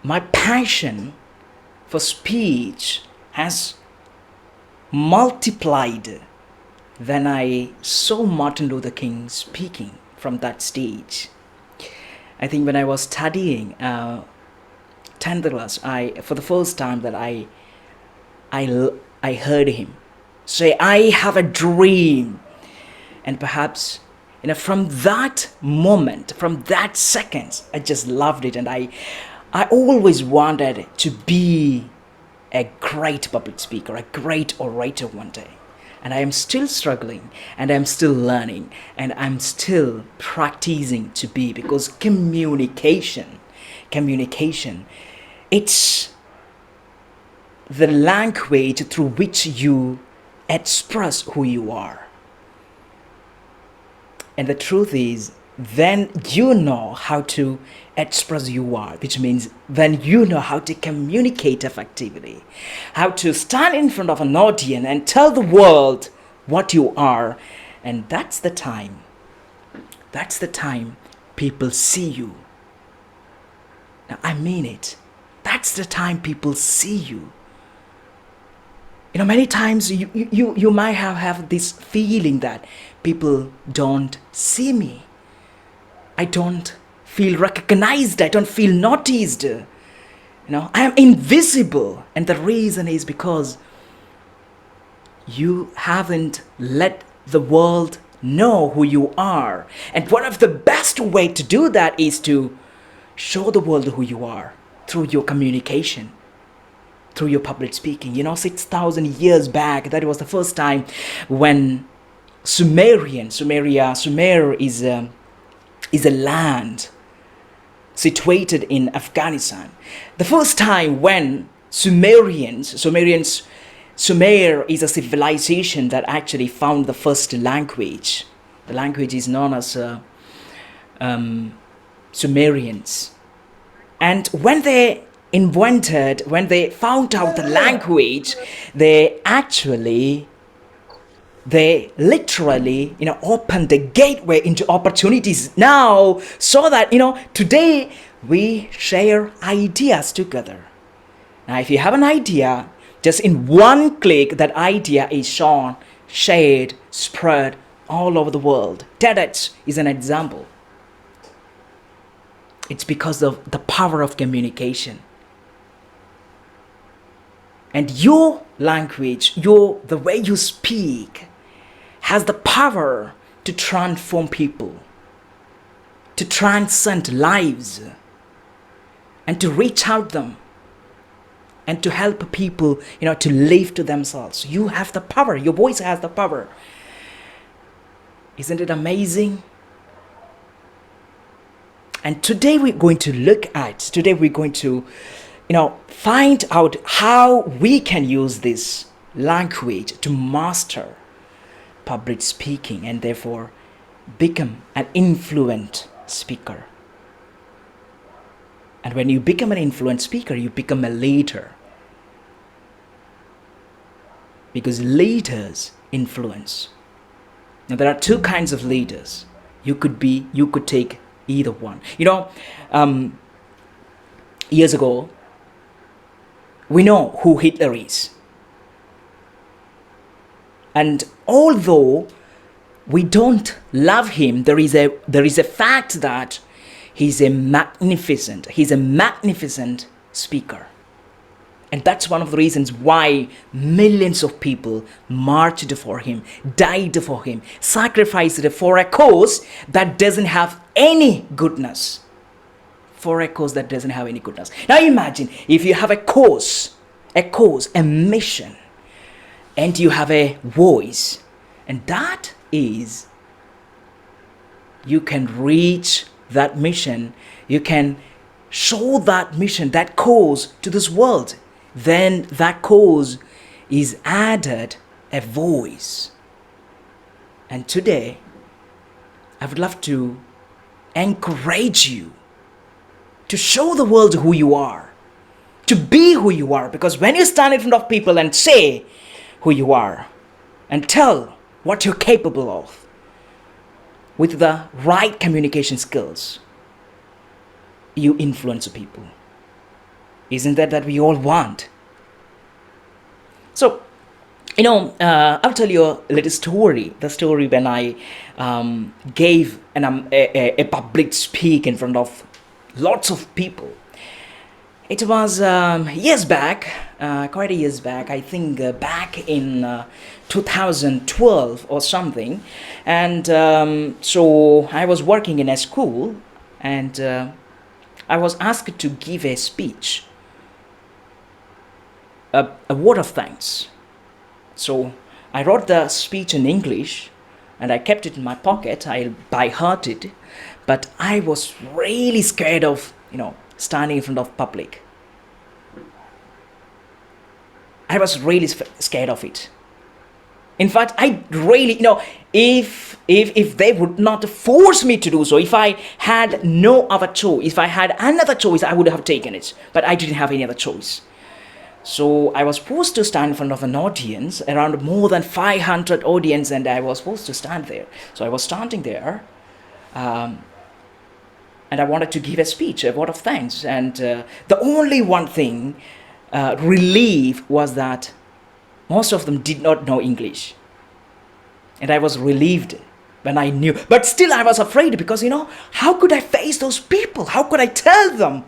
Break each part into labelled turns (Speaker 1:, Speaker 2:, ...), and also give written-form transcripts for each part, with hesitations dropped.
Speaker 1: my passion for speech has multiplied when I saw Martin Luther King speaking from that stage. I think when I was studying 10th class, for the first time that I heard him say, "I have a dream," and perhaps from that moment, from that second, I just loved it, and I always wanted to be a great public speaker, a great orator one day. And I am still struggling, and I'm still learning, and I'm still practicing to be, because communication, it's the language through which you express who you are. And the truth is, when you know how to express who you are, which means when you know how to communicate effectively, how to stand in front of an audience and tell the world what you are, and that's the time people see you. Now, I mean it. That's the time people see you. Many times you might have this feeling that people don't see me. I don't feel recognized. I don't feel noticed. I am invisible. And the reason is because you haven't let the world know who you are. And one of the best way to do that is to show the world who you are through your communication, through your public speaking. 6,000 years back, that was the first time when Sumer is a land situated in Afghanistan. The first time when Sumer is a civilization that actually found the first language. The language is known as Sumerians. And when they found out the language, they literally, opened the gateway into opportunities now, so that, today we share ideas together. Now, if you have an idea, just in one click, that idea is shown, shared, spread all over the world. TEDx is an example. It's because of the power of communication. And your language, the way you speak, has the power to transform people, to transcend lives, and to reach out them, and to help people, to live to themselves. You have the power. Your voice has the power. Isn't it amazing? And today we're going to find out how we can use this language to master public speaking and therefore become an influent speaker. And when you become an influent speaker, you become a leader. Because leaders influence. Now, there are two kinds of leaders. You could take either one. Years ago, we know who Hitler is. And although we don't love him, there is a fact that he's a magnificent speaker. And that's one of the reasons why millions of people marched for him, died for him, sacrificed for a cause that doesn't have any goodness. Now imagine if you have a cause, a mission, and you have a voice, and that is, you can reach that mission, you can show that mission, that cause to this world. Then that cause is added a voice. And today, I would love to encourage you to show the world who you are, to be who you are. Because when you stand in front of people and say who you are and tell what you're capable of with the right communication skills, you influence people. Isn't that we all want? So, I'll tell you a little story. The story when I gave a public speak in front of lots of people. It was years back, quite a years back. I think back in 2012 or something. And so I was working in a school, and I was asked to give a speech, a word of thanks. So I wrote the speech in English and I kept it in my pocket. I by heart it, but I was really scared of, standing in front of public. I was really scared of it. In fact, I really, if they would not force me to do so, if I had no other choice, if I had another choice, I would have taken it. But I didn't have any other choice. So I was forced to stand in front of an audience, around more than 500 audience, and I was forced to stand there. So I was standing there, and I wanted to give a speech, a word of thanks. And the only one thing, relief, was that most of them did not know English. And I was relieved when I knew. But still I was afraid because, how could I face those people? How could I tell them?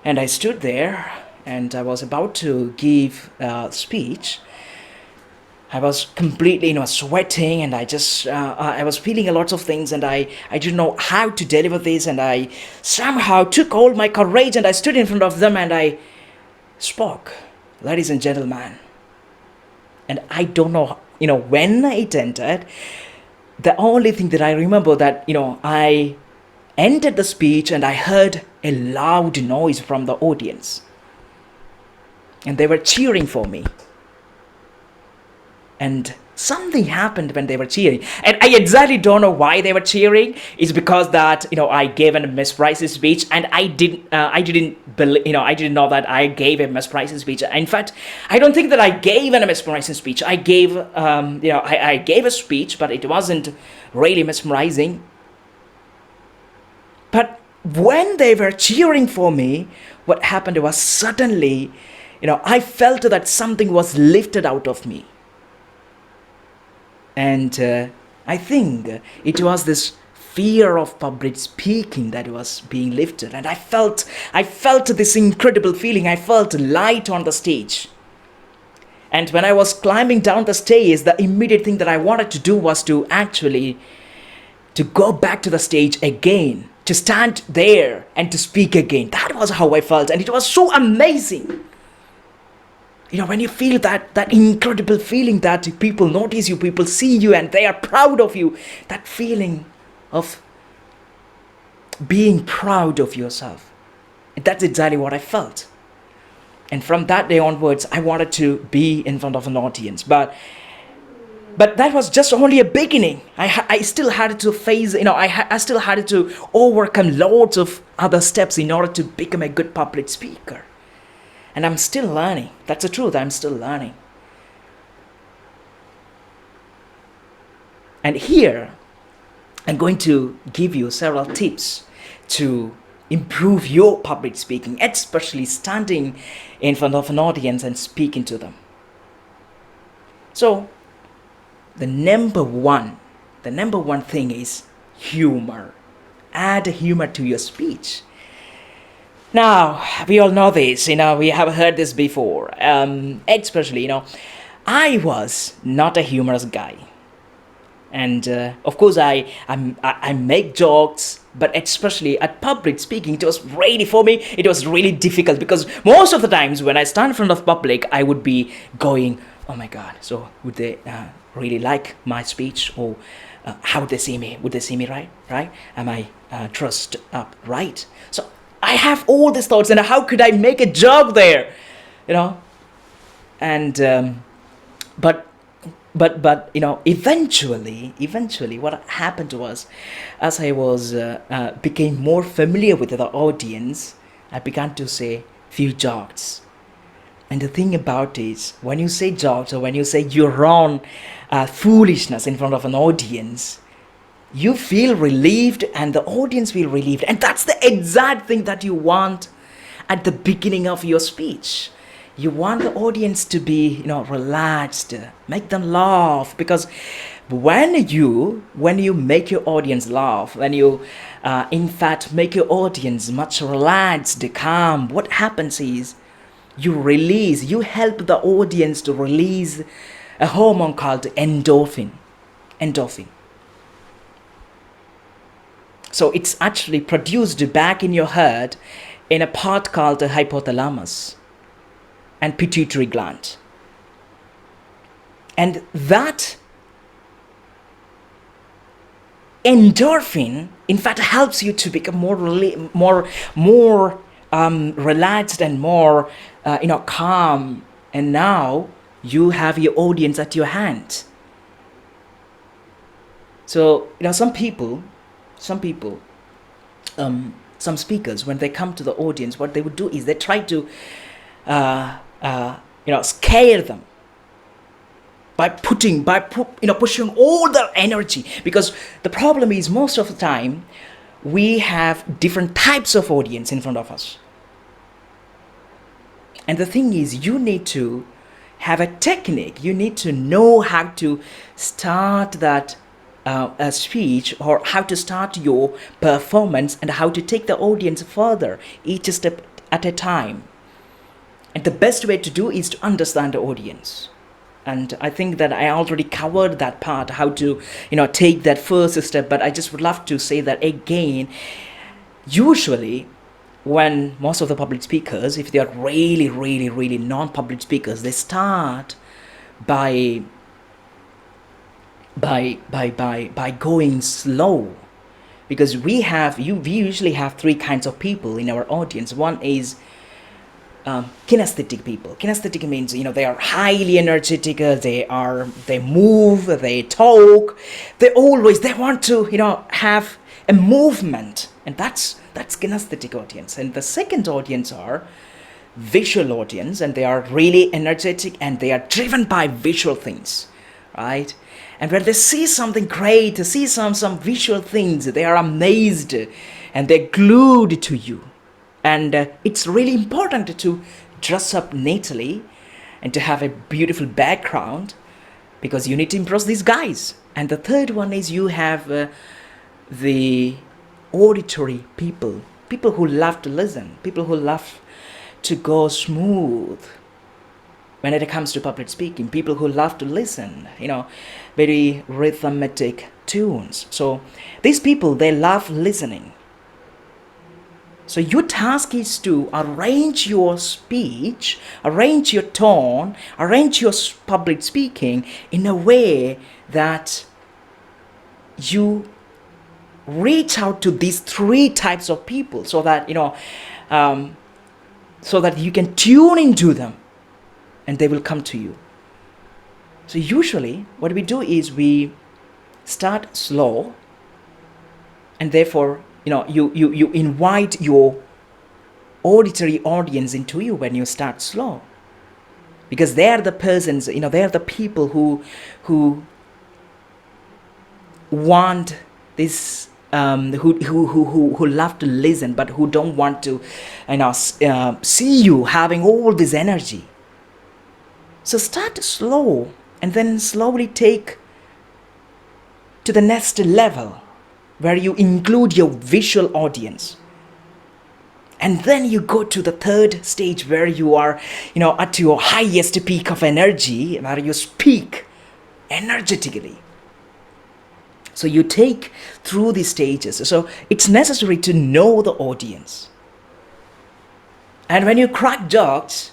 Speaker 1: And I stood there and I was about to give a speech. I was completely, sweating, and I was feeling a lot of things, and I didn't know how to deliver this, and I somehow took all my courage and I stood in front of them and I spoke, ladies and gentlemen. And I don't know, when it ended, the only thing that I remember that, I ended the speech and I heard a loud noise from the audience. And they were cheering for me. And something happened when they were cheering. And I exactly don't know why they were cheering. It's because that, I gave a Miss Price's speech, and I didn't know that I gave a Miss Price's speech. In fact, I don't think that I gave a Miss Price's speech. I gave, I gave a speech, but it wasn't really mesmerizing. But when they were cheering for me, what happened was suddenly, I felt that something was lifted out of me. And I think it was this fear of public speaking that was being lifted. And I felt this incredible feeling. I felt light on the stage. And when I was climbing down the stage, the immediate thing that I wanted to do was to go back to the stage again, to stand there and to speak again. That was how I felt. And it was so amazing. When you feel that incredible feeling that people notice you, people see you, and they are proud of you, that feeling of being proud of yourself. That's exactly what I felt. And from that day onwards, I wanted to be in front of an audience. But that was just only a beginning. I still had to face, I still had to overcome loads of other steps in order to become a good public speaker. And I'm still learning. That's the truth. I'm still learning. And here, I'm going to give you several tips to improve your public speaking, especially standing in front of an audience and speaking to them. So, the number one thing is humor. Add humor to your speech. Now, we all know this, we have heard this before, especially, I was not a humorous guy. And of course, I make jokes, but especially at public speaking, it was really difficult because most of the times when I stand in front of public, I would be going, oh my God, so would they really like my speech? Or how would they see me? Would they see me right? Am I dressed up right? So I have all these thoughts, and how could I make a joke there, and but eventually what happened was, as I was became more familiar with the audience, I began to say few jokes. And the thing about it is, when you say jokes or when you say your own foolishness in front of an audience, you feel relieved and the audience feel relieved. And that's the exact thing that you want at the beginning of your speech. You want the audience to be, relaxed, make them laugh, because when you make your audience laugh, when you in fact make your audience much relaxed, calm, what happens is you help the audience to release a hormone called endorphin. So it's actually produced back in your head in a part called the hypothalamus and pituitary gland. And that endorphin, in fact, helps you to become more relaxed and more, calm. And now you have your audience at your hand. So, some speakers, when they come to the audience, what they would do is they try to, scare them by pushing all their energy. Because the problem is, most of the time, we have different types of audience in front of us. And the thing is, you need to have a technique. You need to know how to start that a speech, or how to start your performance, and how to take the audience further, each step at a time. And the best way to do is to understand the audience. And I think that I already covered that part, how to take that first step. But I just would love to say that again. Usually, when most of the public speakers, if they are really, really, really non-public speakers, they start by going slow, because we usually have three kinds of people in our audience. One is kinesthetic people. Kinesthetic means they are highly energetic. They move, they talk, they want to have a movement, and that's kinesthetic audience. And the second audience are visual audience, and they are really energetic and they are driven by visual things, right? And when they see something great, they see some visual things, they are amazed and they're glued to you. And it's really important to dress up neatly and to have a beautiful background, because you need to impress these guys. And the third one is you have the auditory people who love to listen, people who love to go smooth when it comes to public speaking, people who love to listen, very rhythmic tunes. So these people, they love listening. So your task is to arrange your speech, arrange your tone, arrange your public speaking in a way that you reach out to these three types of people, so that so that you can tune into them and they will come to you. So usually what we do is we start slow, and therefore you invite your auditory audience into you when you start slow, because they are the persons, they are the people who want this, who love to listen, but who don't want to see you having all this energy. So start slow and then slowly take to the next level, where you include your visual audience. And then you go to the third stage, where you are, at your highest peak of energy, where you speak energetically. So you take through these stages. So it's necessary to know the audience. And when you crack jokes,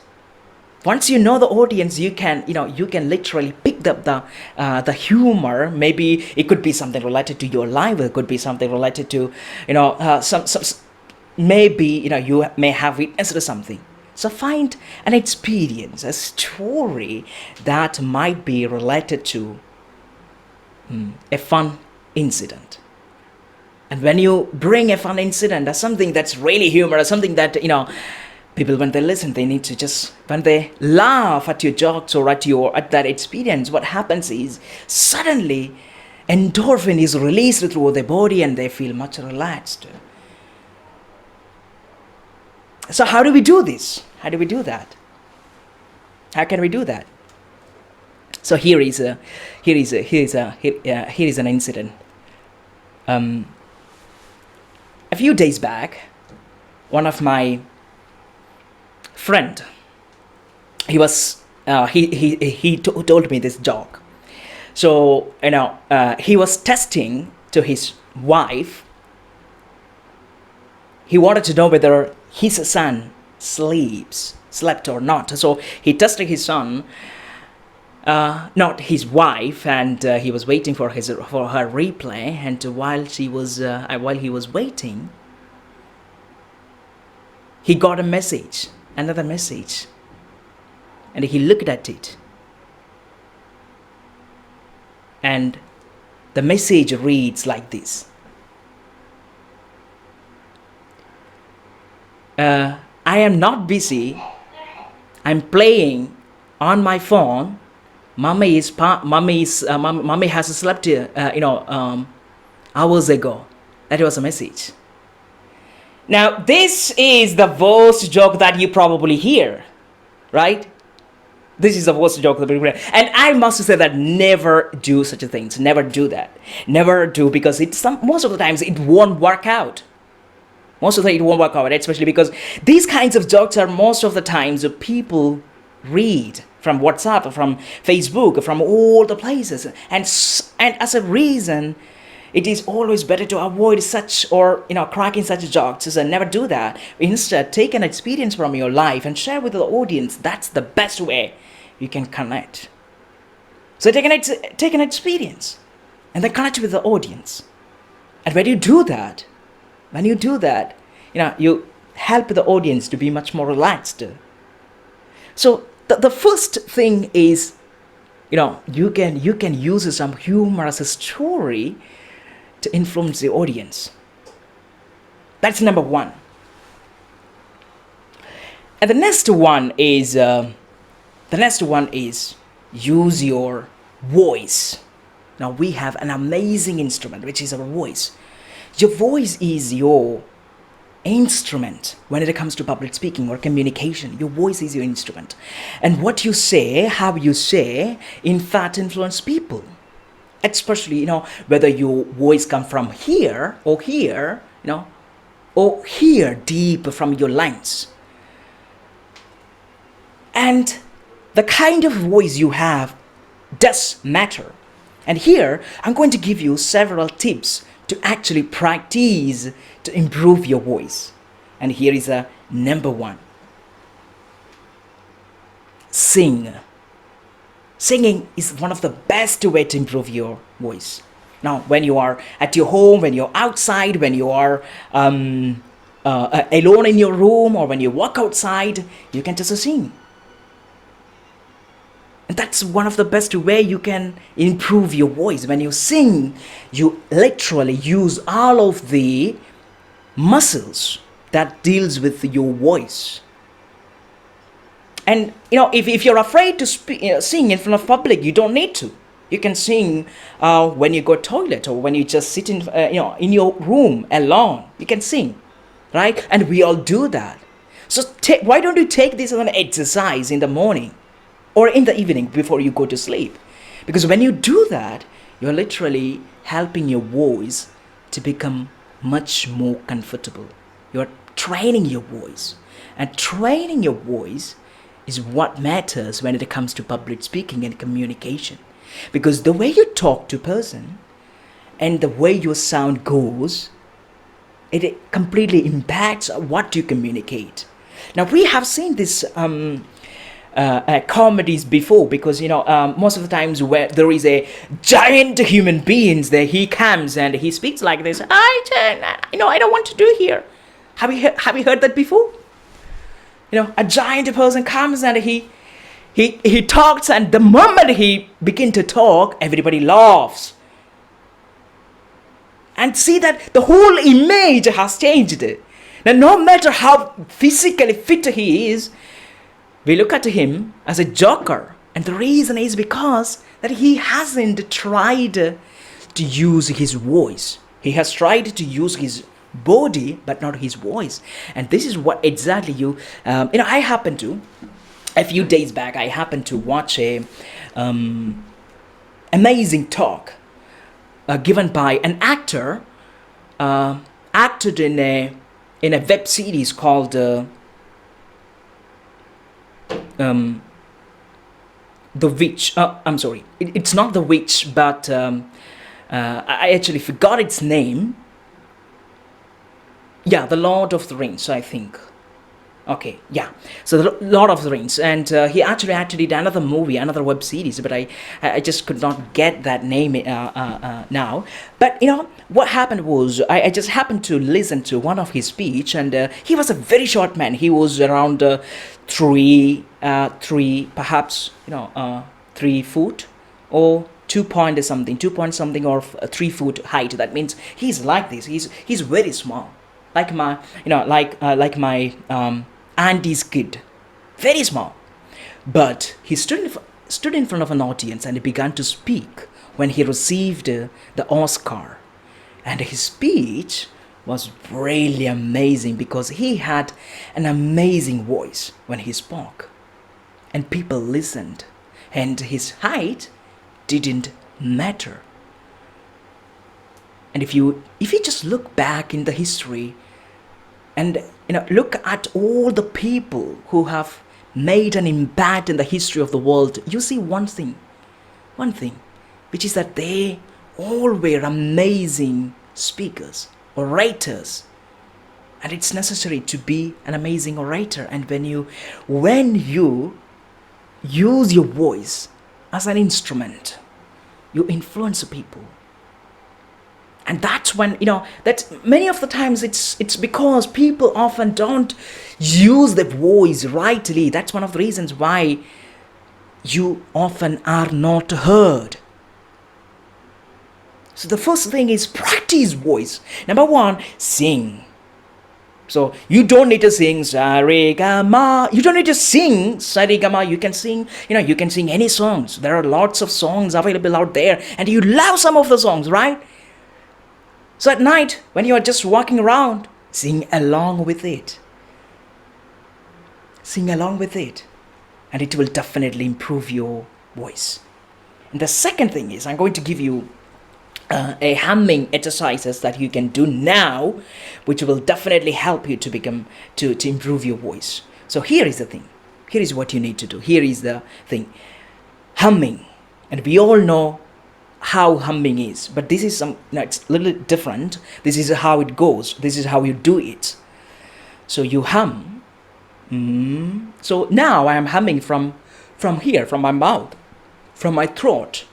Speaker 1: once you know the audience, you can literally pick up the humor. Maybe it could be something related to your life. It could be something related to, maybe, you may have witnessed something. So find an experience, a story that might be related to a fun incident. And when you bring a fun incident or something that's really humorous, something that, people, when they listen, they need to just, when they laugh at your jokes or at that experience, what happens is suddenly endorphin is released through their body and they feel much relaxed. So how do we do this? How do we do that? How can we do that? So here is an incident. A few days back, one of my friend, he told me this joke. So he was testing to his wife. He wanted to know whether his son slept or not. So he tested his son, not his wife, and he was waiting for her replay. And while he was waiting, he got a message, another message, and he looked at it. And the message reads like this: I am not busy. I'm playing on my phone. Mommy has slept hours ago. That was a message. Now this is the worst joke that you probably hear, right? This is the worst joke that we hear. And I must say that never do such a things. Never do that. Never do, because most of the times it won't work out. Most of the time it won't work out, especially because these kinds of jokes are most of the times people read from WhatsApp, from Facebook, from all the places. And as a reason, it is always better to avoid such cracking such jokes. So never do that. Instead, take an experience from your life and share with the audience. That's the best way you can connect. So take an experience and then connect with the audience. And when you do that, you help the audience to be much more relaxed. So the first thing is, you can use some humorous story to influence the audience. That's number one. And the next one is use your voice. Now we have an amazing instrument, which is our voice. Your voice is your instrument when it comes to public speaking or communication. Your voice is your instrument, and what you say, how you say, in fact influence people. Especially whether your voice come from here or here, or here deep from your lungs. And the kind of voice you have does matter. And here I'm going to give you several tips to actually practice to improve your voice. And here is a number one. Sing. Singing is one of the best way to improve your voice. Now, when you are at your home, when you're outside, when you are alone in your room, or when you walk outside, you can just sing. And that's one of the best way you can improve your voice. When you sing, you literally use all of the muscles that deals with your voice. And if you're afraid to sing in front of public, you don't need to. You can sing when you go to toilet, or when you just sit in your room alone. You can sing, right? And we all do that. So why don't you take this as an exercise in the morning or in the evening before you go to sleep? Because when you do that, you're literally helping your voice to become much more comfortable. You're training your voice, and training your voice is what matters when it comes to public speaking and communication. Because the way you talk to a person and the way your sound goes, it completely impacts what you communicate. Now we have seen this comedies before, because most of the times where there is a giant human beings there, he comes and he speaks like this. I don't want to do here. Have you heard that before? A giant person comes and he talks, and the moment he begins to talk, everybody laughs. And see that the whole image has changed. Now, no matter how physically fit he is, we look at him as a joker. And the reason is because that he hasn't tried to use his voice. He has tried to use his body but not his voice. And this is what exactly I happened to, a few days back, I happened to watch a amazing talk given by an actor, acted in a web series called The Witch. I'm sorry, it's not The Witch, but I actually forgot its name. Yeah, The Lord of the Rings, I think. Okay, yeah. So the Lord of the Rings, and he actually did another movie, another web series, but I just could not get that name now. But what happened was I just happened to listen to one of his speech, and he was a very short man. He was around three, perhaps 3 foot or 2 point something, 2 point something, or 3 foot height. That means he's like this. He's very small, like my like my auntie's kid, very small. But he stood in front of an audience and he began to speak when he received the Oscar. And his speech was really amazing because he had an amazing voice when he spoke. And people listened. And his height didn't matter. And if you just look back in the history and look at all the people who have made an impact in the history of the world, you see one thing, which is that they all were amazing speakers, orators. And it's necessary to be an amazing orator. And when you use your voice as an instrument, you influence people. And that's when that many of the times it's because people often don't use their voice rightly. That's one of the reasons why you often are not heard. So the first thing is practice voice. Number one, sing. So you don't need to sing sa-re-ga-ma. You don't need to sing sa-re-ga-ma. You can sing, you can sing any songs. There are lots of songs available out there, and you love some of the songs, right? So at night, when you are just walking around, sing along with it. Sing along with it. And it will definitely improve your voice. And the second thing is, I'm going to give you a humming exercises that you can do now, which will definitely help you to improve your voice. So here is the thing. Here is what you need to do. Here is the thing. Humming. And we all know how humming is, but this is it's a little different. This is how it goes. This is how you do it. So you hum. So now I am humming from here, from my mouth, from my throat.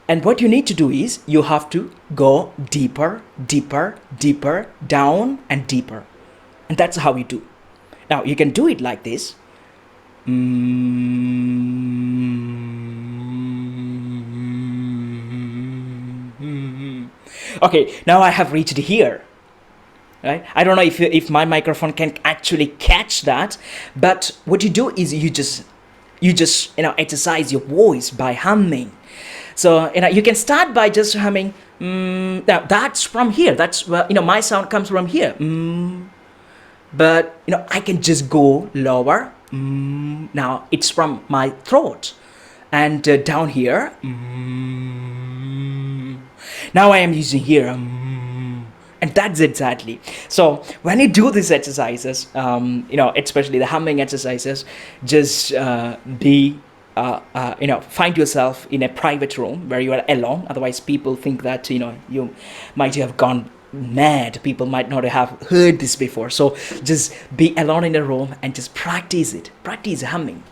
Speaker 1: And what you need to do is you have to go deeper, deeper, deeper, down and deeper. And that's how you do. Now you can do it like this. Okay, now I have reached here, right? I don't know if my microphone can actually catch that, but what you do is you just exercise your voice by humming. So you can start by just humming. Now that's from here. That's my sound comes from here. But I can just go lower. Now it's from my throat, and down here. Now I am using here, and that's exactly. So when you do these exercises, especially the humming exercises, just find yourself in a private room where you are alone. Otherwise, people think that you might have gone mad. People might not have heard this before. So just be alone in a room and just practice it. Practice humming.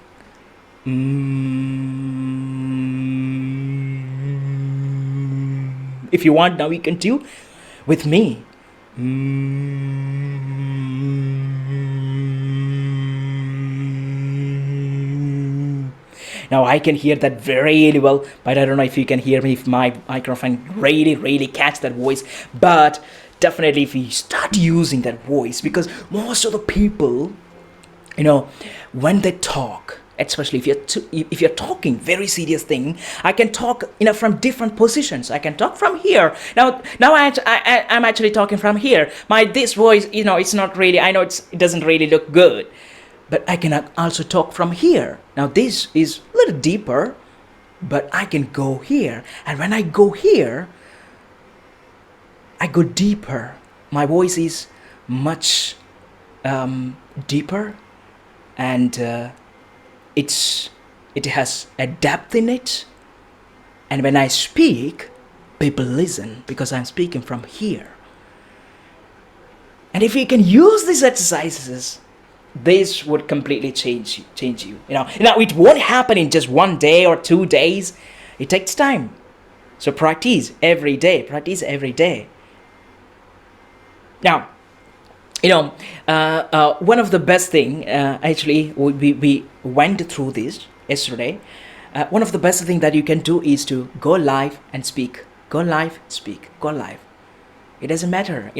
Speaker 1: If you want, now you can do with me. Now I can hear that very well, but I don't know if you can hear me, if my microphone really catch that voice. But definitely if you start using that voice, because most of the people, when they talk, especially if you're talking very serious thing. I can talk, from different positions. I can talk from here. Now I'm actually talking from here. My this voice, it's not really, I know it doesn't really look good, but I can also talk from here. Now this is a little deeper, but I can go here, and when I go here, I go deeper. My voice is much deeper, and it has a depth in it. And when I speak, people listen because I'm speaking from here. And if you can use these exercises, this would completely change you. It won't happen in just 1 day or 2 days. It takes time. So practice every day. Practice every day. Now, one of the best thing, actually, we went through this yesterday. One of the best thing that you can do is to go live and speak. Go live, speak. Go live. It doesn't matter,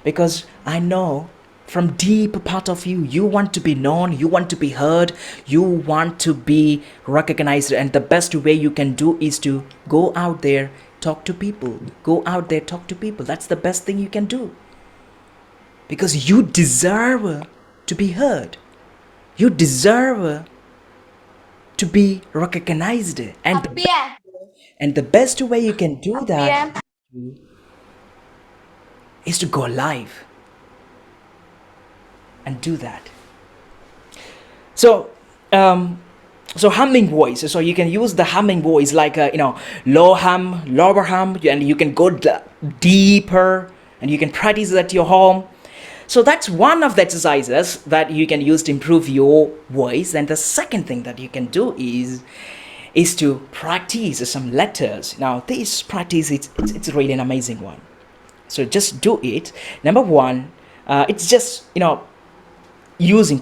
Speaker 1: because I know from deep part of you, you want to be known, you want to be heard, you want to be recognized, and the best way you can do is to go out there, talk to people. Go out there, talk to people. That's the best thing you can do. Because you deserve to be heard. You deserve to be recognized. And the best way you can do that is to go live and do that. So humming voice. So you can use the humming voice like low hum, lower hum, and you can go deeper, and you can practice at your home. So that's one of the exercises that you can use to improve your voice. And the second thing that you can do is to practice some letters. Now this practice, it's really an amazing one. So just do it. Number one, it's just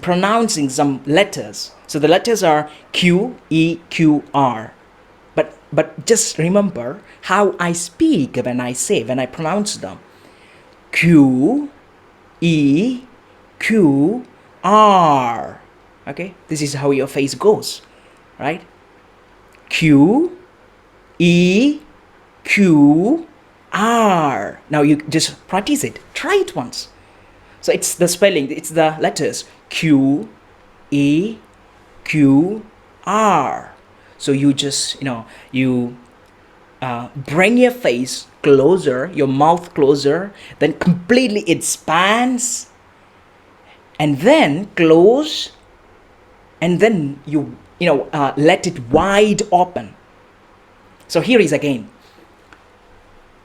Speaker 1: pronouncing some letters. So the letters are Q, E, Q, R. But just remember how I speak when I pronounce them. Q, E, Q, R. Okay, this is how your face goes, right? Q, E, Q, R. Now you just practice it. Try it once. So it's the spelling, it's the letters Q, E, Q, R. So you just, bring your face closer, your mouth closer, then completely expands, and then close, and then you let it wide open. So here is again.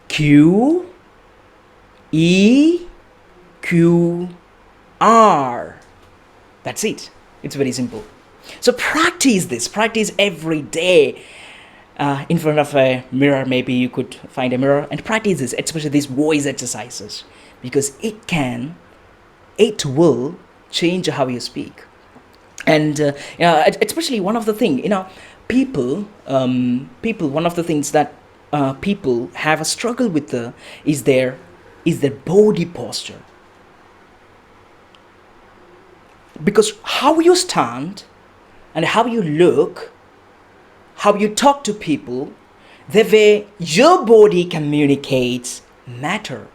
Speaker 1: Q, E, Q, R. That's it. It's very simple. So practice this. Practice every day. In front of a mirror, maybe you could find a mirror and practice this, especially these voice exercises, because it will change how you speak. And especially one of the things, people, one of the things that people have a struggle with is their body posture. Because how you stand and how you look, how you talk to people, the way your body communicates matter.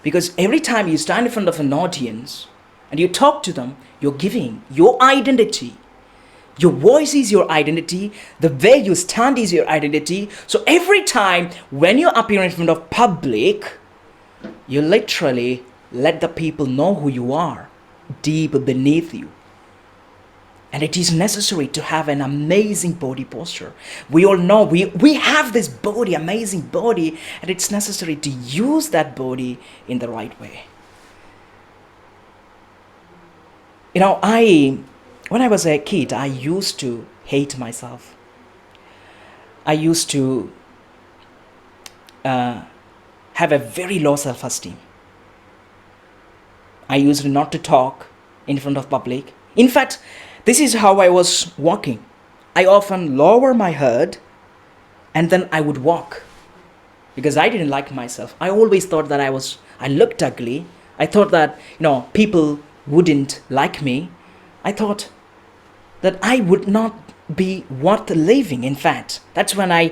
Speaker 1: Because every time you stand in front of an audience and you talk to them, you're giving your identity. Your voice is your identity. The way you stand is your identity. So every time when you appear in front of public, you literally let the people know who you are deep beneath you. And it is necessary to have an amazing body posture. We all know we have this body, amazing body, and it's necessary to use that body in the right way. When I was a kid, I used to hate myself. I used to have a very low self-esteem. I used not to talk in front of public. In fact, this is how I was walking. I often lower my head and then I would walk because I didn't like myself. I always thought that I looked ugly. I thought that, people wouldn't like me, I thought that I would not be worth living. In fact, that's when I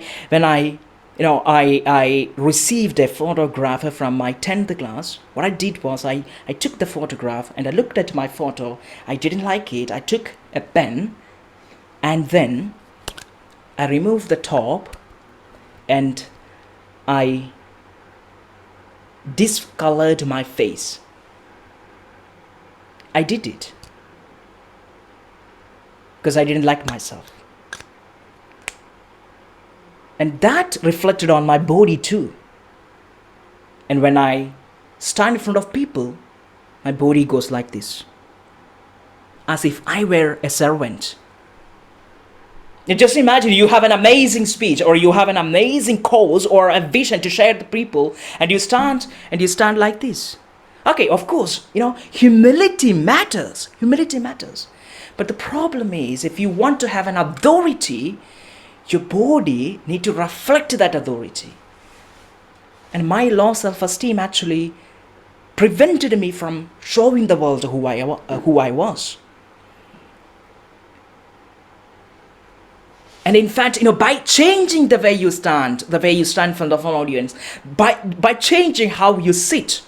Speaker 1: received a photograph from my 10th class. What I did was I took the photograph and I looked at my photo. I didn't like it. I took a pen and then I removed the top and I discolored my face. I did it because I didn't like myself. And that reflected on my body too. And when I stand in front of people, my body goes like this, as if I were a servant. You just imagine you have an amazing speech or you have an amazing cause or a vision to share with people, and you stand like this. Okay, of course, humility matters. Humility matters. But the problem is, if you want to have an authority, your body need to reflect that authority. And my low self-esteem actually prevented me from showing the world who I was. And in fact, by changing the way you stand in front of an audience, by changing how you sit,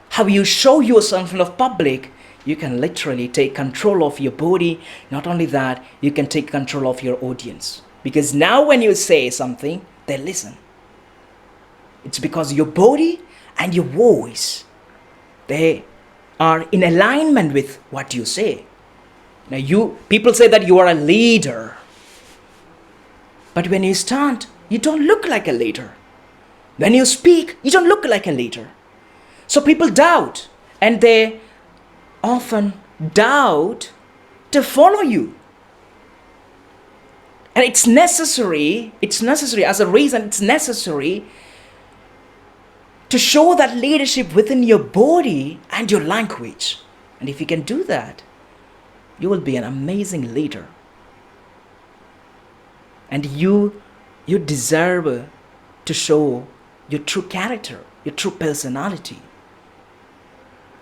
Speaker 1: how you show yourself in front of public, you can literally take control of your body. Not only that, you can take control of your audience. Because now when you say something, they listen. It's because your body and your voice, they are in alignment with what you say. Now people say that you are a leader. But when you stand, you don't look like a leader. When you speak, you don't look like a leader. So people doubt, and they often doubt to follow you. And it's necessary to show that leadership within your body and your language. And if you can do that, you will be an amazing leader. And you deserve to show your true character, your true personality.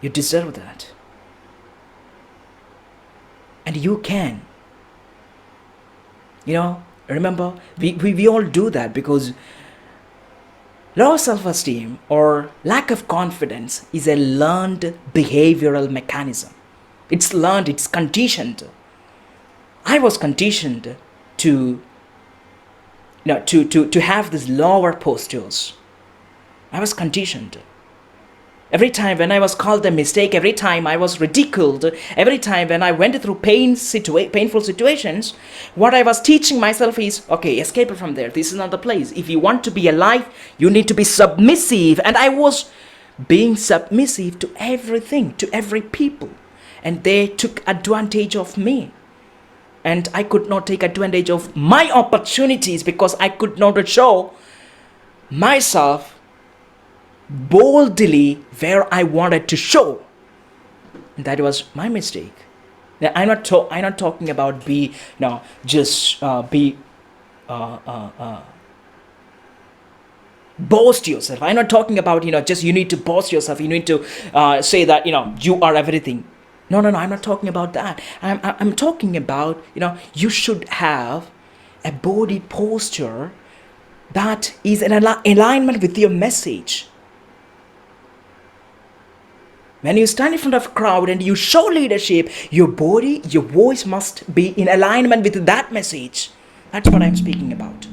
Speaker 1: You deserve that. And you can. Remember, we all do that because low self-esteem or lack of confidence is a learned behavioral mechanism. It's learned, it's conditioned. I was conditioned to have these lower postures. I was conditioned. Every time when I was called a mistake, every time I was ridiculed, every time when I went through painful situations, what I was teaching myself is, okay, escape from there. This is not the place. If you want to be alive, you need to be submissive. And I was being submissive to everything, to every people. And they took advantage of me. And I could not take advantage of my opportunities because I could not show myself boldly where I wanted to show. And that was my mistake. Now, I'm not talking about boast yourself. I'm not talking about just you need to boast yourself. You need to say that you are everything. No, I'm not talking about that. I'm talking about you should have a body posture that is in alignment with your message. When you stand in front of a crowd and you show leadership, your body, your voice must be in alignment with that message. That's what I'm speaking about.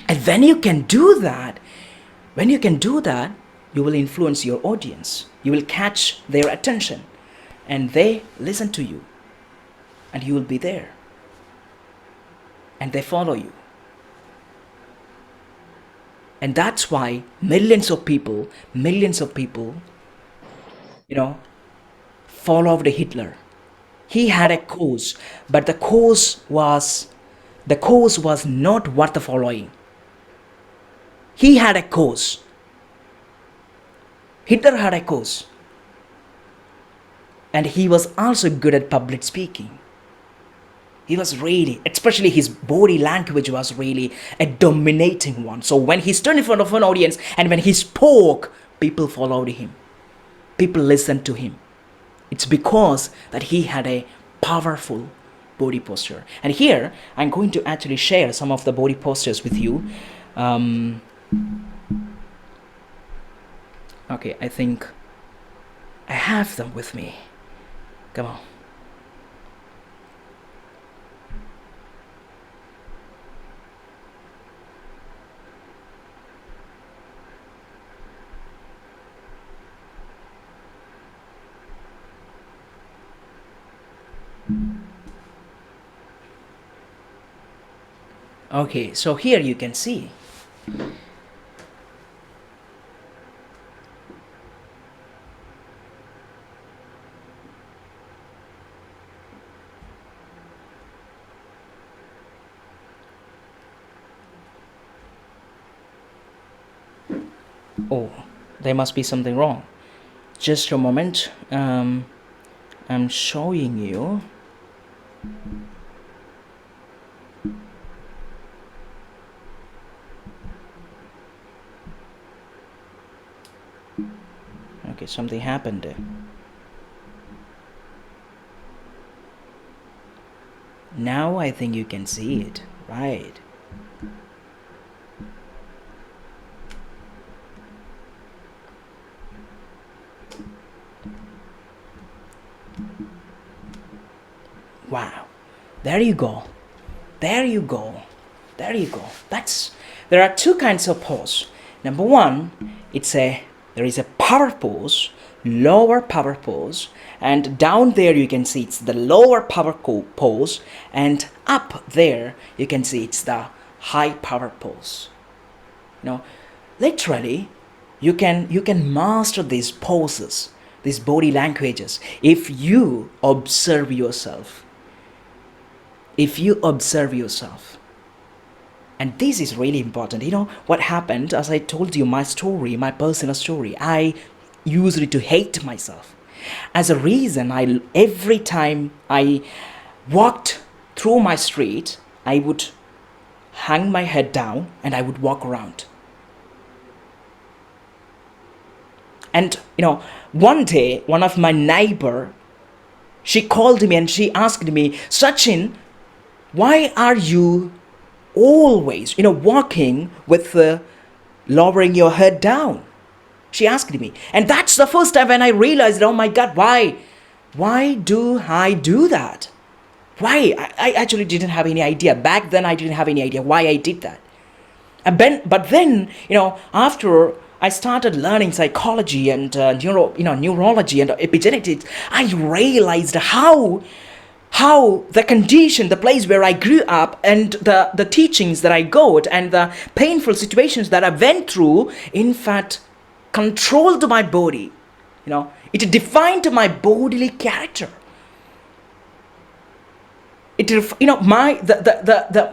Speaker 1: And when you can do that, you will influence your audience. You will catch their attention and they listen to you and you will be there and they follow you. And that's why millions of people, followed Hitler. He had a cause, but the cause was not worth the following. He had a cause. Hitler had a cause. And he was also good at public speaking. He was really, especially his body language was really a dominating one. So when he stood in front of an audience and when he spoke, people followed him. People listened to him. It's because that he had a powerful body posture. And here I'm going to actually share some of the body postures with you. Okay, I think I have them with me. Come on. Okay, so here you can see. Oh, there must be something wrong. Just a moment. I'm showing you. Okay, something happened there. Now I think you can see it, right? Wow. There you go. There you go. There you go. There are two kinds of pose. Number one, there is a power pose, lower power pose, and down there you can see it's the lower power pose, and up there you can see it's the high power pose. Literally, you can master these poses, these body languages, if you observe yourself. If you observe yourself. And this is really important. What happened, as I told you, my story, my personal story, I used to hate myself. As a reason, every time I walked through my street, I would hang my head down and I would walk around. And, one day, one of my neighbor, she called me and she asked me, Sachin, why are you always, walking with lowering your head down? She asked me. And that's the first time when I realized, oh my God, why do I do that? Why? I actually didn't have any idea. Back then, I didn't have any idea why I did that. But then, after I started learning psychology and neurology and epigenetics, I realized how the condition, the place where I grew up, and the teachings that I got and the painful situations that I went through, in fact, controlled my body. It defined my bodily character.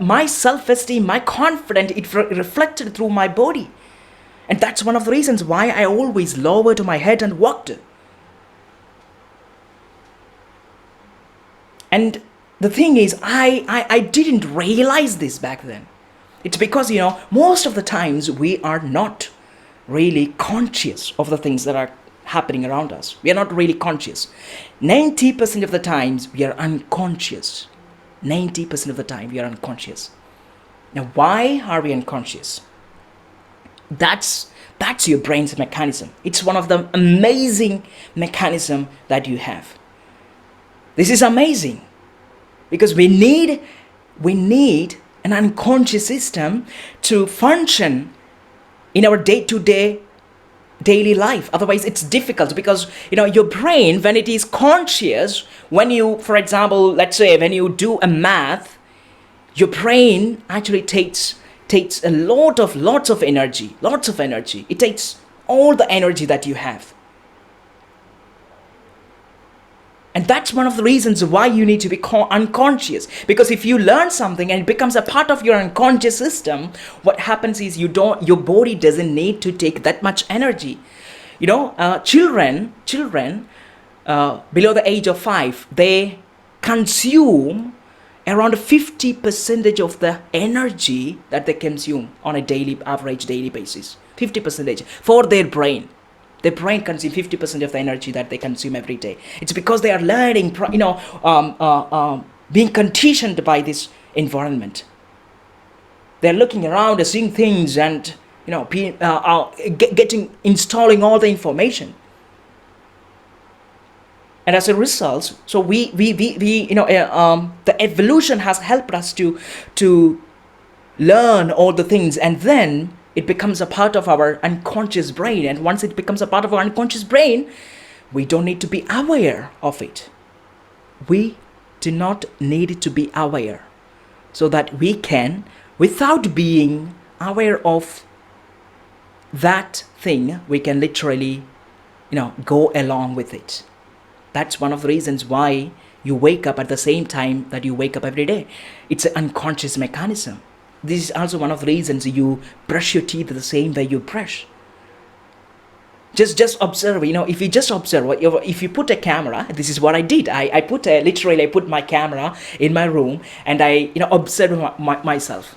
Speaker 1: My self-esteem, my confidence, it reflected through my body. And that's one of the reasons why I always lowered my head and walked. And the thing is, I didn't realize this back then. It's because, most of the times we are not really conscious of the things that are happening around us. We are not really conscious. 90% of the times we are unconscious. 90% of the time we are unconscious. Now, why are we unconscious? That's your brain's mechanism. It's one of the amazing mechanism that you have. This is amazing because we need an unconscious system to function in our day-to-day daily life. Otherwise, it's difficult because, your brain, when it is conscious, when you, for example, let's say when you do a math, your brain actually takes lots of energy. It takes all the energy that you have. And that's one of the reasons why you need to be unconscious. Because if you learn something and it becomes a part of your unconscious system, what happens is your body doesn't need to take that much energy. Children below the age of 5, they consume around 50% of the energy that they consume on a average daily basis. 50% for their brain. Their brain consumes 50% of the energy that they consume every day. It's because they are learning, being conditioned by this environment. They're looking around, seeing things, and installing all the information. And as a result, so the evolution has helped us to learn all the things, and then it becomes a part of our unconscious brain. And once it becomes a part of our unconscious brain, we don't need to be aware of it. We do not need to be aware, so that we can, without being aware of that thing, we can literally, go along with it. That's one of the reasons why you wake up at the same time that you wake up every day. It's an unconscious mechanism. This is also one of the reasons you brush your teeth the same way you brush. Just observe, if you just observe, if you put a camera, this is what I did. I put my camera in my room, and I, observed myself.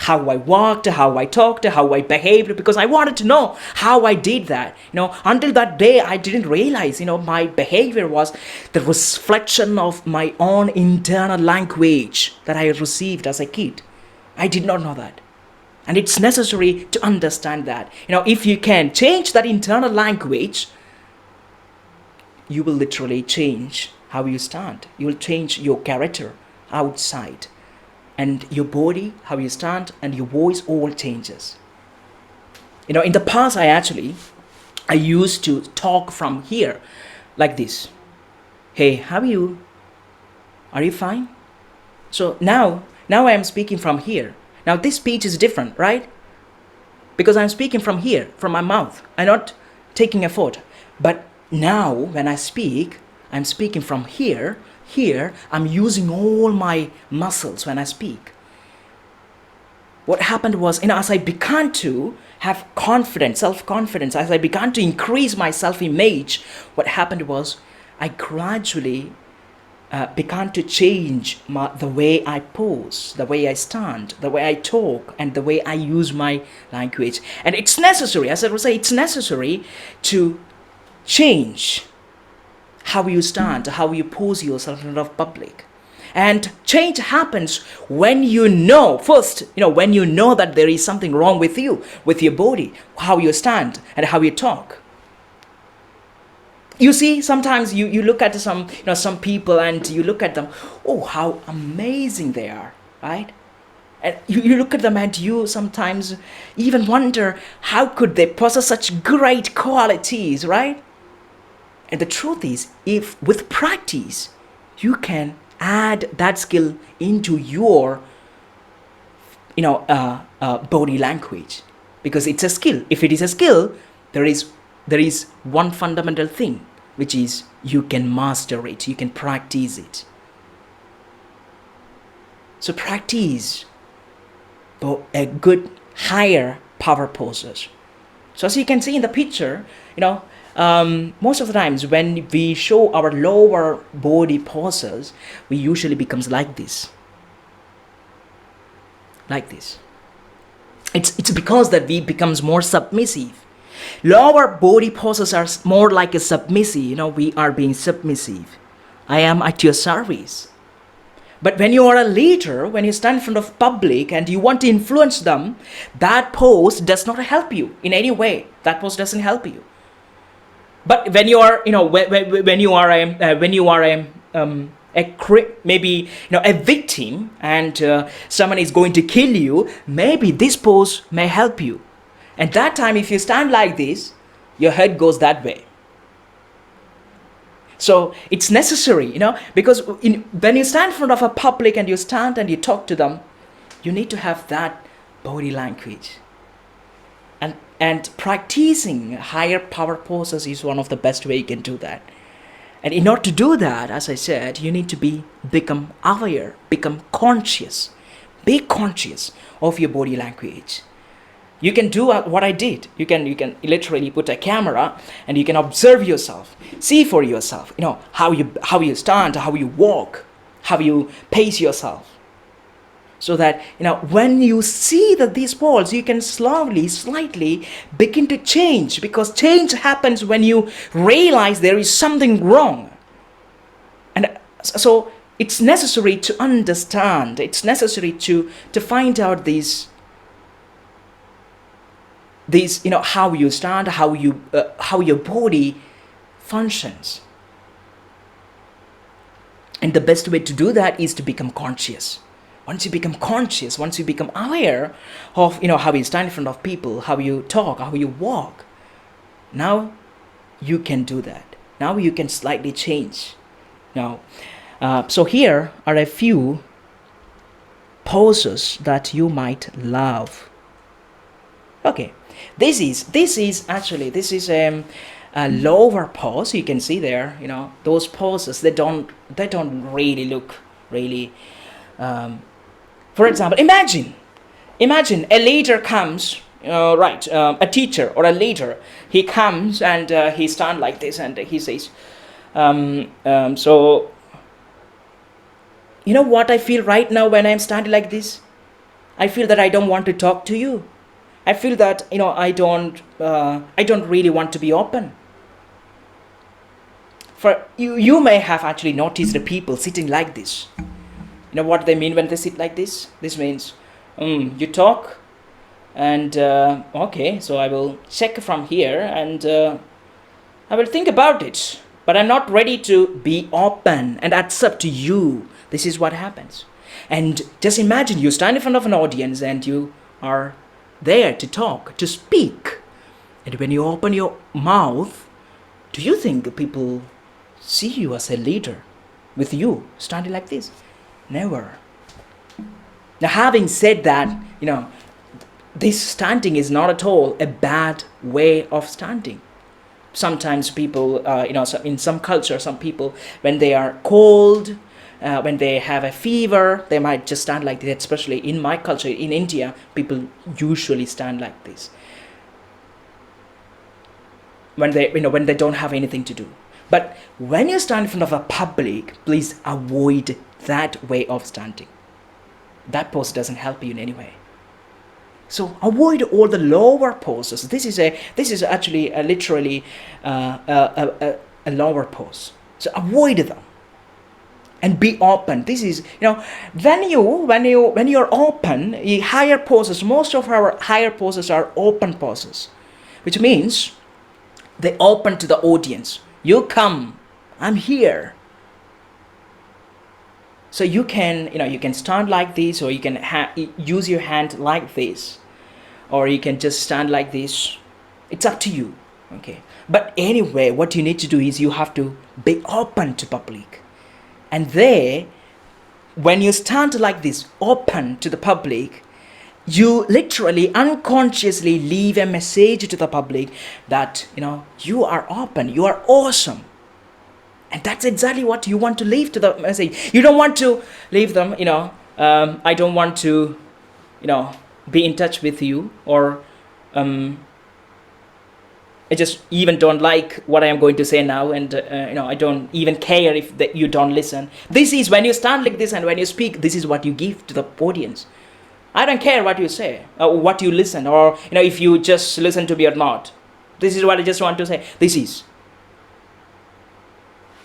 Speaker 1: How I walked, how I talked, how I behaved, because I wanted to know how I did that. Until that day, I didn't realize, my behavior was the reflection of my own internal language that I received as a kid. I did not know that. And it's necessary to understand that. If you can change that internal language, you will literally change how you stand. You will change your character outside. And your body, how you stand, and your voice all changes. In the past, I used to talk from here, like this. Hey, how are you? Are you fine? So now I am speaking from here. Now this speech is different, right? Because I'm speaking from here, from my mouth. I'm not taking effort. But now when I speak, I'm speaking from here. Here, I'm using all my muscles when I speak. What happened was, as I began to have confidence, self-confidence, as I began to increase my self-image, what happened was, I gradually began to change the way I pose, the way I stand, the way I talk, and the way I use my language. And it's necessary, as I would say, it's necessary to change how you stand, how you pose yourself in front of public. And change happens when you know that there is something wrong with you, with your body, how you stand and how you talk. You see, sometimes you look at some people and you look at them, oh, how amazing they are, right? And you look at them and you sometimes even wonder, how could they possess such great qualities, right? And the truth is, if with practice, you can add that skill into your, body language, because it's a skill. If it is a skill, there is one fundamental thing, which is you can master it, you can practice it. So practice a good higher power poses. So as you can see in the picture, most of the times when we show our lower body poses, we usually becomes like this. Like this. It's because that we becomes more submissive. Lower body poses are more like a submissive. We are being submissive. I am at your service. But when you are a leader, when you stand in front of public and you want to influence them, that pose does not help you in any way. That pose doesn't help you. But when you are, a victim and someone is going to kill you, maybe this pose may help you. And that time, if you stand like this, your head goes that way. So it's necessary, because when you stand in front of a public and you stand and you talk to them, you need to have that body language. And practicing higher power poses is one of the best way you can do that. And in order to do that, as I said, you need to become aware, become conscious. Be conscious of your body language. You can do what I did. You can literally put a camera and you can observe yourself, see for yourself, how you stand, how you walk, how you pace yourself. So that, when you see that these faults, you can slowly, slightly begin to change, because change happens when you realize there is something wrong. And so it's necessary to understand, it's necessary to find out these how you stand, how your body functions. And the best way to do that is to become conscious. Once you become conscious, once you become aware of how you stand in front of people, how you talk, how you walk, now you can do that. Now you can slightly change. Now, so here are a few poses that you might love. Okay, this is a lower pose. You can see there, those poses, they don't really look really. For example, imagine a leader comes, a teacher or a leader. He comes and he stands like this, and he says, so, what I feel right now when I'm standing like this? I feel that I don't want to talk to you. I feel that, I don't really want to be open. For you may have actually noticed the people sitting like this. You know what they mean when they sit like this? This means, you talk, and okay, so I will check from here, and I will think about it. But I'm not ready to be open and accept you. This is what happens. And just imagine you stand in front of an audience and you are there to talk, to speak. And when you open your mouth, do you think people see you as a leader with you standing like this? Never. Now, having said that, this standing is not at all a bad way of standing. Sometimes people, in some culture, some people, when they are cold, when they have a fever, they might just stand like this. Especially in my culture, in India, people usually stand like this when they don't have anything to do. But when you stand in front of a public, please avoid that way of standing. That pose doesn't help you in any way. So avoid all the lower poses. This is actually literally a lower pose. So avoid them and be open. This is when you're open, higher poses. Most of our higher poses are open poses, which means they open to the audience. You come, I'm here. So you can stand like this, or you can use your hand like this, or you can just stand like this. It's up to you. Okay. But anyway, what you need to do is you have to be open to public. And there, when you stand like this, open to the public, you literally unconsciously leave a message to the public that, you are open, you are awesome. And that's exactly what you want to leave to the message. You don't want to leave them, I don't want to, be in touch with you, or I just even don't like what I am going to say now, and I don't even care if you don't listen. This is when you stand like this and when you speak, this is what you give to the audience. I don't care what you say, or what you listen, or if you just listen to me or not. This is what I just want to say. This is.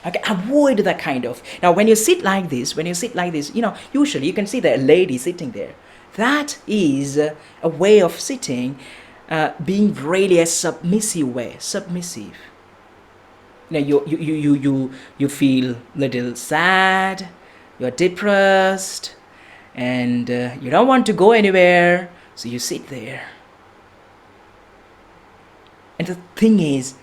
Speaker 1: Okay, avoid that kind of. Now, when you sit like this, usually you can see the lady sitting there. That is a way of sitting, being really a submissive way. Submissive. You feel little sad, you're depressed, and you don't want to go anywhere, so you sit there. And the thing is,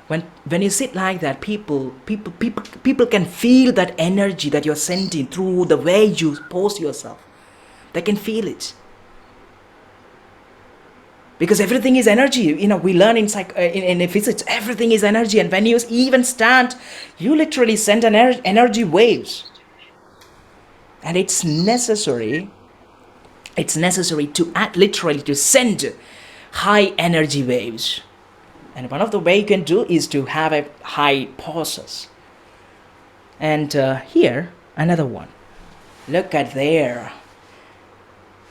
Speaker 1: when you sit like that, people can feel that energy that you're sending through the way you pose yourself. They can feel it. Because everything is energy. We learn in physics, everything is energy. And when you even stand, you literally send energy waves. And it's necessary to literally to send high energy waves. And one of the way you can do is to have a high poses. And here, another one. Look at there.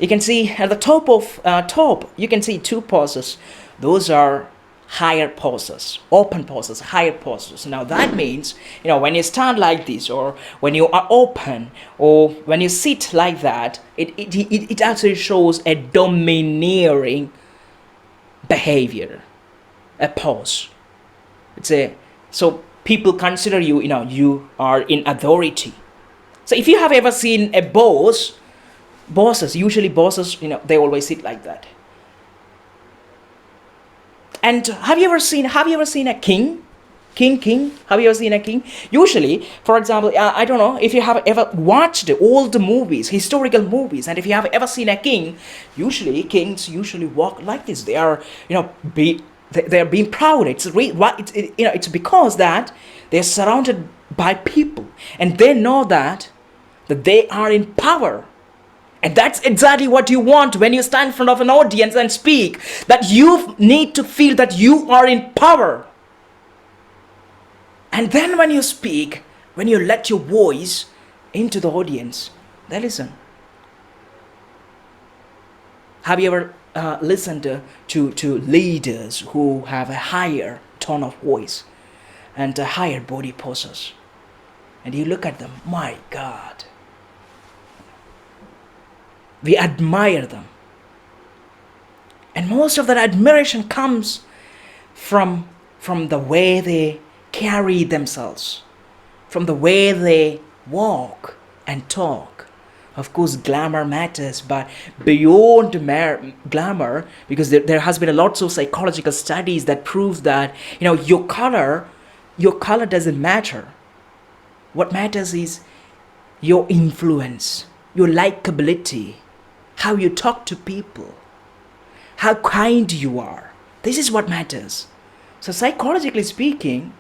Speaker 1: You can see at the top, you can see two poses. Those are higher poses, open poses, higher poses. Now that means, when you stand like this, or when you are open, or when you sit like that, it actually shows a domineering behavior, a pose. So people consider you, you are in authority. So if you have ever seen a bosses, usually bosses, they always sit like that. And have you ever seen a king? King? Have you ever seen a king? Usually, for example, I don't know if you have ever watched old movies, historical movies, and if you have ever seen a king, usually kings usually walk like this. They are, they're being proud. It's because that they're surrounded by people, and they know that they are in power. And that's exactly what you want when you stand in front of an audience and speak. That you need to feel that you are in power. And then when you speak, when you let your voice into the audience, they listen. Have you ever listened to leaders who have a higher tone of voice and a higher body poses? And you look at them, my God. We admire them. And most of that admiration comes from the way they carry themselves, from the way they walk and talk. Of course, glamour matters, but beyond glamour, because there has been lots of psychological studies that proves that, your color doesn't matter. What matters is your influence, your likability, how you talk to people, how kind you are. This is what matters. So psychologically speaking,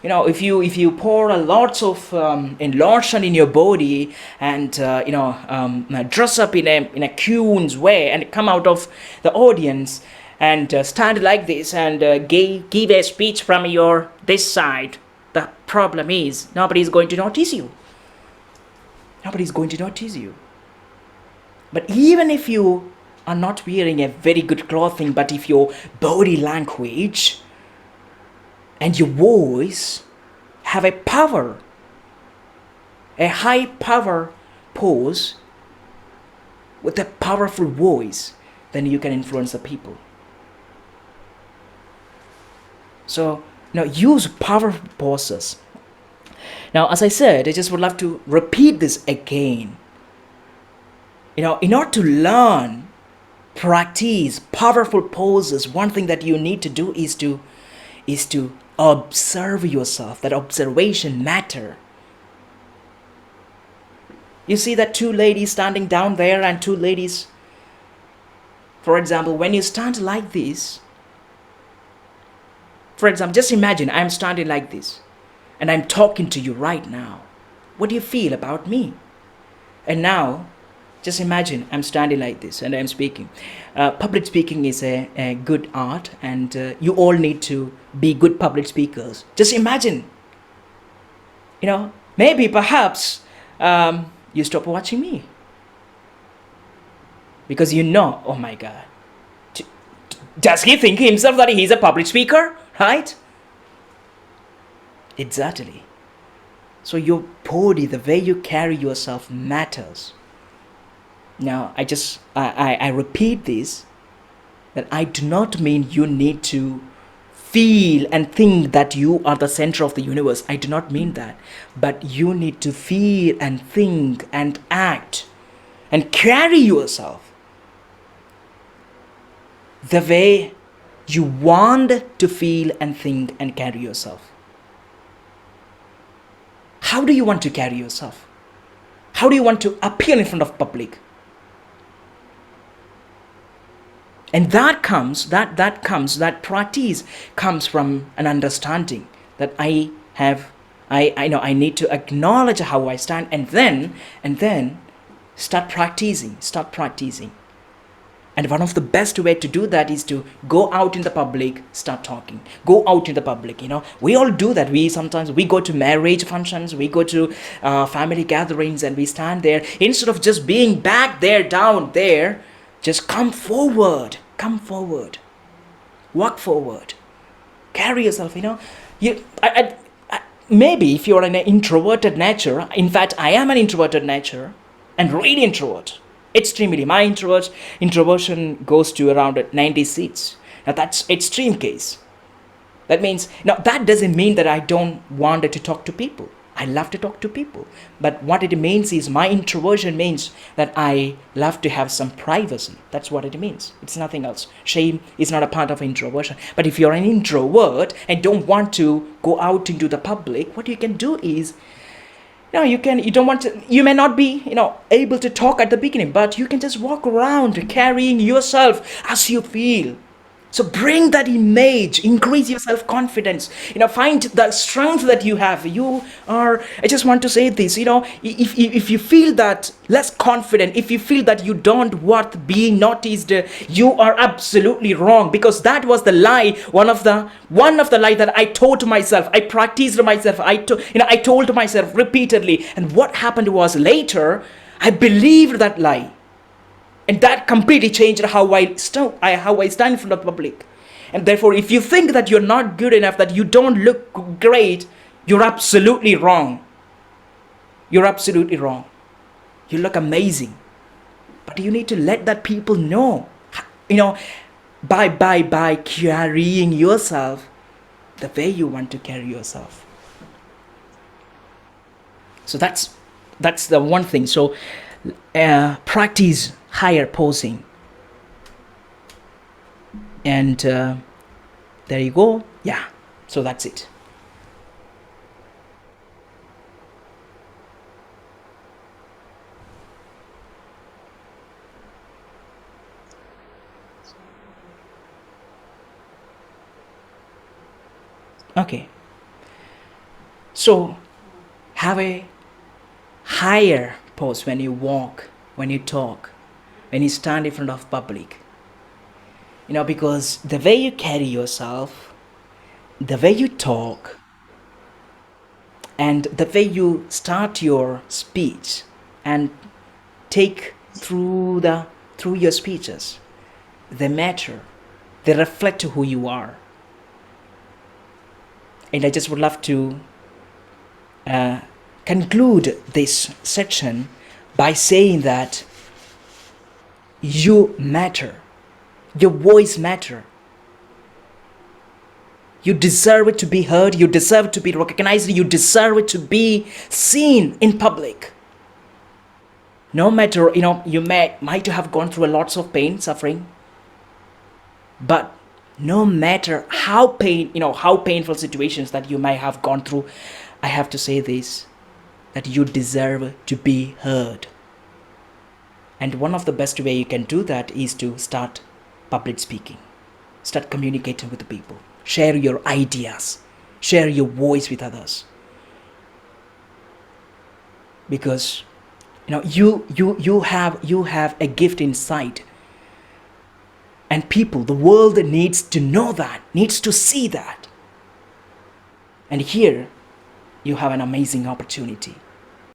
Speaker 1: if you pour lots of lotion in your body and dress up in a coon's way and come out of the audience and stand like this and give a speech from this side, the problem is nobody is going to notice you. Nobody is going to notice you. But even if you are not wearing a very good clothing, but if your body language and your voice have a power, a high power pose with a powerful voice, then you can influence the people. So use powerful poses. Now, as I said, I just would love to repeat this again. In order to learn, practice powerful poses, one thing that you need to do is to observe yourself. That observation matter. You see that two ladies standing down there and two ladies. For example, when you stand like this, for example, just imagine I'm standing like this and I'm talking to you right now. What do you feel about me? And now, just imagine I'm standing like this and I'm speaking. Public speaking is a good art, and you all need to be good public speakers. Just imagine, maybe perhaps you stop watching me. Because oh my God, does he think himself that he's a public speaker? Right? Exactly. So your body, the way you carry yourself matters. Now, I repeat this, that I do not mean you need to feel and think that you are the center of the universe. I do not mean that. But you need to feel and think and act and carry yourself the way you want to feel and think and carry yourself. How do you want to carry yourself? How do you want to appear in front of public? And that practice comes from an understanding that I need to acknowledge how I stand, and then start practicing. And one of the best way to do that is to go out in the public, start talking. Go out in the public, We all do that. Sometimes we go to marriage functions, we go to family gatherings, and we stand there. Instead of just being back there, down there, just come forward. Come forward. Walk forward. Carry yourself, maybe if you're an introverted nature, in fact, I am an introverted nature, and really introvert. Extremely. My introversion goes to around 90 seats. Now that's extreme case. That means, now that doesn't mean that I don't want to talk to people. I love to talk to people. But what it means is my introversion means that I love to have some privacy. That's what it means. It's nothing else. Shame is not a part of introversion. But if you're an introvert and don't want to go out into the public, what you can do is, you may not be, able to talk at the beginning, but you can just walk around carrying yourself as you feel. So bring that image, increase your self-confidence, find the strength that you have. I just want to say this, if you feel that less confident, if you feel that you don't worth being noticed, you are absolutely wrong, because that was the lie, one of the lie that I told myself. I practiced myself. I told myself repeatedly. And what happened was later, I believed that lie. And that completely changed how I stand in front of the public. And therefore, if you think that you're not good enough, that you don't look great, you're absolutely wrong. You're absolutely wrong. You look amazing. But you need to let that people know, by carrying yourself the way you want to carry yourself. So that's the one thing. So practice higher posing, and there you go. Yeah, so that's it. Okay, so have a higher pose when you walk, when you talk, when you stand in front of public. Because the way you carry yourself, the way you talk, and the way you start your speech and take through your speeches, they matter. They reflect who you are. And I just would love to conclude this section by saying that you matter. Your voice matter. You deserve it to be heard. You deserve it to be recognized. You deserve it to be seen in public. No matter, you might have gone through lots of pain, suffering. But no matter how painful situations that you might have gone through, I have to say this, that you deserve to be heard. And one of the best way you can do that is to start public speaking. Start communicating with the people. Share your ideas. Share your voice with others. Because you have a gift inside. And people, the world needs to know that, needs to see that. And here you have an amazing opportunity.